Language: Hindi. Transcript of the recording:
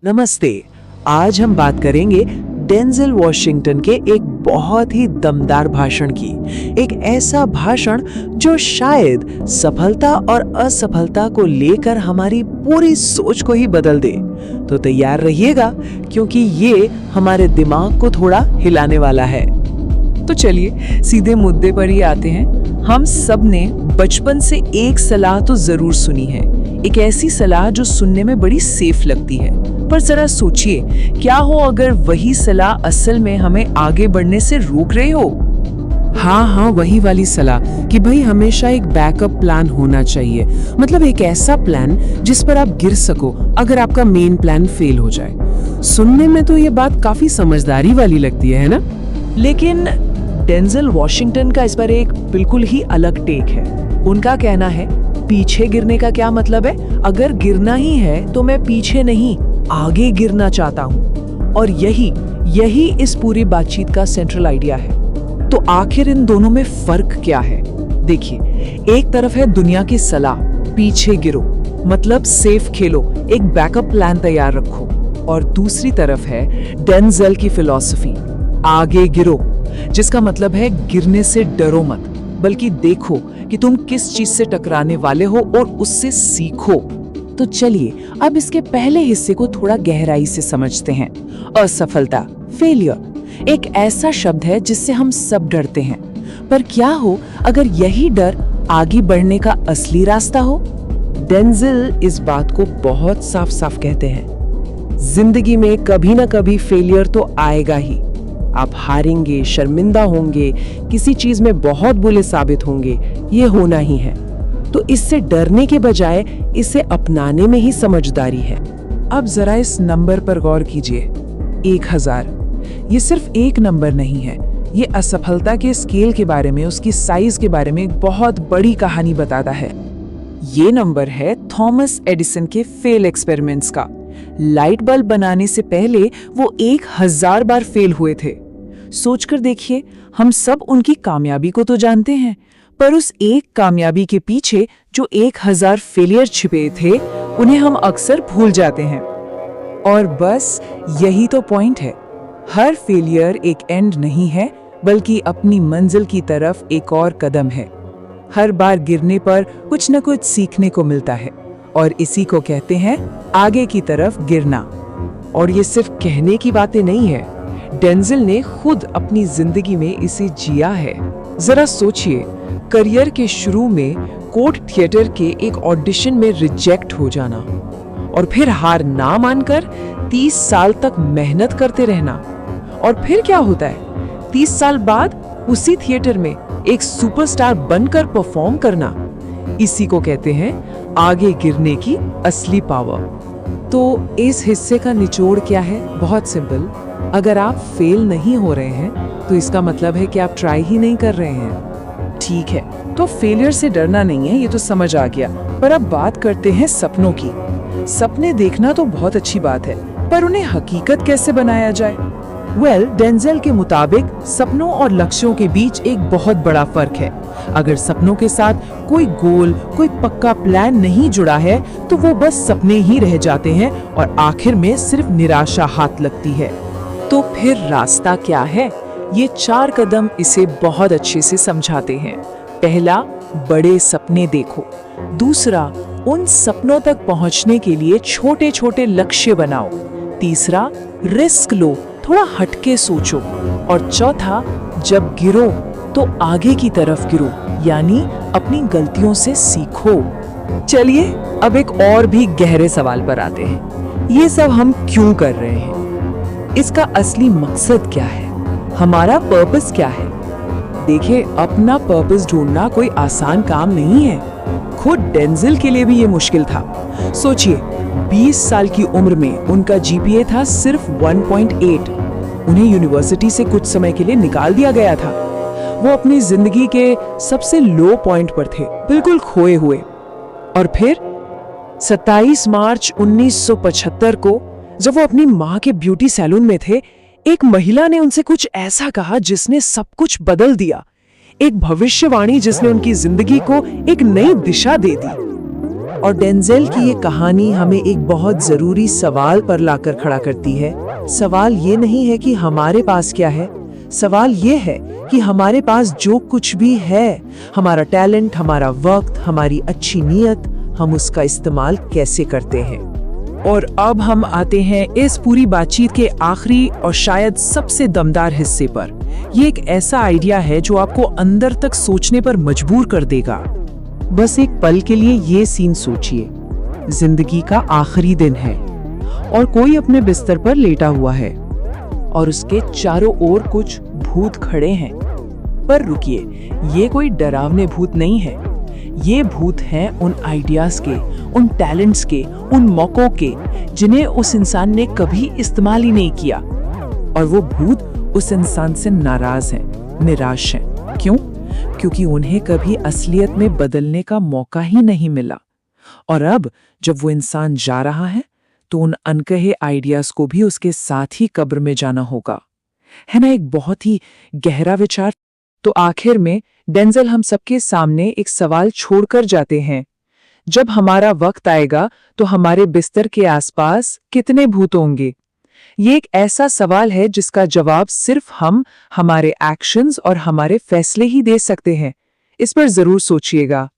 नमस्ते। आज हम बात करेंगे डेंजल वॉशिंगटन के एक बहुत ही दमदार भाषण की। एक ऐसा भाषण जो शायद सफलता और असफलता को लेकर हमारी पूरी सोच को ही बदल दे। तो तैयार रहिएगा क्योंकि ये हमारे दिमाग को थोड़ा हिलाने वाला है। तो चलिए सीधे मुद्दे पर ही आते हैं। हम सब ने बचपन से एक सलाह तो जरूर सुनी है, एक ऐसी सलाह जो सुनने में बड़ी सेफ लगती है। पर जरा सोचिए, क्या हो अगर वही सलाह असल में हमें आगे बढ़ने से रोक रही हो। हाँ, वही वाली सलाह कि भाई हमेशा एक बैकअप प्लान होना चाहिए। मतलब एक ऐसा प्लान जिस पर आप गिर सको अगर आपका मेन प्लान फेल हो जाए। सुनने में तो ये बात काफी समझदारी वाली लगती है ना? लेकिन डेंजल वॉशिंगटन का इस पर एक बिल्कुल ही अलग टेक है। उनका कहना है, पीछे गिरने का क्या मतलब है? अगर गिरना ही है तो मैं पीछे नहीं, आगे गिरना चाहता हूँ। और यही इस पूरी बातचीत का सेंट्रल आइडिया है। तो आखिर इन दोनों में फर्क क्या है? देखिए, एक तरफ है दुनिया की सलाह, पीछे गिरो, मतलब सेफ खेलो, एक बैकअप प्लान तैयार रखो। और दूसरी तरफ है डेंजल की फिलॉसफी, आगे गिरो, जिसका मतलब है गिरने से डरो मत, बल्कि देखो कि तुम किस चीज से टकराने वाले हो और उससे सीखो। तो चलिए अब इसके पहले हिस्से को थोड़ा गहराई से समझते हैं। असफलता, फेलियर, एक ऐसा शब्द है जिससे हम सब डरते हैं। पर क्या हो अगर यही डर आगे बढ़ने का असली रास्ता हो? डेंजल इस बात को बहुत साफ साफ कहते हैं, जिंदगी में कभी ना कभी फेलियर तो आएगा ही। आप हारेंगे, शर्मिंदा होंगे, किसी चीज में बहुत बुरे साबित होंगे, ये होना ही है। तो इससे डरने के बजाय इसे अपनाने में ही समझदारी है। अब जरा इस नंबर पर गौर कीजिए, 1000। ये सिर्फ एक नंबर नहीं है, ये असफलता के स्केल के बारे में, उसकी साइज के बारे में एक बहुत बड़ी कहानी बताता है। ये नंबर है थॉमस एडिसन के फेल एक्सपेरिमेंट्स का। लाइट बल्ब बनाने से पहले वो 1000 बार फेल हुए थे। सोचकर देखिए, हम सब उनकी कामयाबी को तो जानते हैं, पर उस एक कामयाबी के पीछे जो 1000 फेलियर छिपे थे, उन्हें हम अक्सर भूल जाते हैं। और बस यही तो पॉइंट है। हर फेलियर एक एंड नहीं है, बल्कि अपनी मंजिल की तरफ एक और कदम है। हर बार गिरने पर कुछ न कुछ सीखने को मिलता है, और इसी को कहते हैं आगे की तरफ गिरना। और ये सिर्फ कहने की बातें नहीं है, डेंजल ने खुद अपनी जिंदगी में इसे जिया है। जरा सोचिए, करियर के शुरू में कोर्ट थिएटर के एक ऑडिशन में रिजेक्ट हो जाना, और फिर हार ना मानकर 30 साल तक मेहनत करते रहना। और फिर क्या होता है? 30 साल बाद उसी थिएटर में एक सुपरस्टार बनकर परफॉर्म करना। इसी को कहते हैं आगे गिरने की असली पावर। तो इस हिस्से का निचोड़ क्या है? बहुत सिंपल। अगर आप फेल नहीं हो रहे हैं तो इसका मतलब है कि आप ट्राई ही नहीं कर रहे हैं। ठीक है, तो फेलियर से डरना नहीं है, ये तो समझ आ गया। पर अब बात करते हैं सपनों की। सपने देखना तो बहुत अच्छी बात है, पर उन्हें हकीकत कैसे बनाया जाए? डेंजल के मुताबिक सपनों और लक्ष्यों के बीच एक बहुत बड़ा फर्क है। अगर सपनों के साथ कोई गोल, कोई पक्का प्लान नहीं जुड़ा है तो वो बस सपने ही रह जाते हैं और आखिर में सिर्फ निराशा हाथ लगती है। तो फिर रास्ता क्या है? ये 4 कदम इसे बहुत अच्छे से समझाते हैं। पहला, बड़े सपने देखो। दूसरा, उन सपनों तक पहुंचने के लिए छोटे छोटे लक्ष्य बनाओ। तीसरा, रिस्क लो, थोड़ा हटके सोचो। और चौथा, जब गिरो तो आगे की तरफ गिरो, यानी अपनी गलतियों से सीखो। चलिए अब एक और भी गहरे सवाल पर आते हैं। ये सब हम क्यों कर रहे हैं? इसका असली मकसद क्या है? हमारा पर्पस क्या है? देखिए, अपना पर्पस ढूंढना कोई आसान काम नहीं है। खुद डेंजल के लिए भी ये मुश्किल था। सोचिए, 20 साल की उम्र में उनका जीपीए था सिर्फ 1.8। उन्हें यूनिवर्सिटी से कुछ समय के लिए निकाल दिया गया था। वो अपनी जिंदगी के सबसे लो पॉइंट पर थे, बिल्कुल खोए हुए। और फिर 27 मार्च 1975 को जब वो अपनी माँ के ब्यूटी सैलून में थे, एक महिला ने उनसे कुछ ऐसा कहा जिसने सब कुछ बदल दिया। एक भविष्यवाणी जिसने उनकी जिंदगी को एक नई दिशा दे दी। और डेंजेल की ये कहानी हमें एक बहुत जरूरी सवाल पर लाकर खड़ा करती है। सवाल ये नहीं है कि हमारे पास क्या है, सवाल ये है कि हमारे पास जो कुछ भी है, हमारा टैलेंट, हमारा वक्त, हमारी अच्छी नीयत, हम उसका इस्तेमाल कैसे करते हैं। और अब हम आते हैं इस पूरी बातचीत के आखिरी और शायद सबसे दमदार हिस्से पर। ये एक ऐसा आइडिया है जो आपको अंदर तक सोचने पर मजबूर कर देगा। बस एक पल के लिए ये सीन सोचिए, जिंदगी का आखिरी दिन है और कोई अपने बिस्तर पर लेटा हुआ है और उसके चारों ओर कुछ भूत खड़े हैं। पर रुकिए, ये कोई डरावने भूत नहीं है। ये भूत हैं उन आइडियाज के, उन टैलेंट्स के, उन मौकों के जिन्हें उस इंसान ने कभी इस्तेमाल ही नहीं किया। और वो भूत उस इंसान से नाराज हैं, निराश हैं। क्यों? क्योंकि उन्हें कभी असलियत में बदलने का मौका ही नहीं मिला। और अब जब वो इंसान जा रहा है तो उन अनकहे आइडियाज को भी उसके साथ ही कब्र में जाना होगा। है ना एक बहुत ही गहरा विचार। तो आखिर में डेंजल हम सबके सामने एक सवाल छोड़कर जाते हैं। जब हमारा वक्त आएगा तो हमारे बिस्तर के आसपास कितने भूत होंगे? ये एक ऐसा सवाल है जिसका जवाब सिर्फ हम, हमारे एक्शंस और हमारे फैसले ही दे सकते हैं। इस पर जरूर सोचिएगा।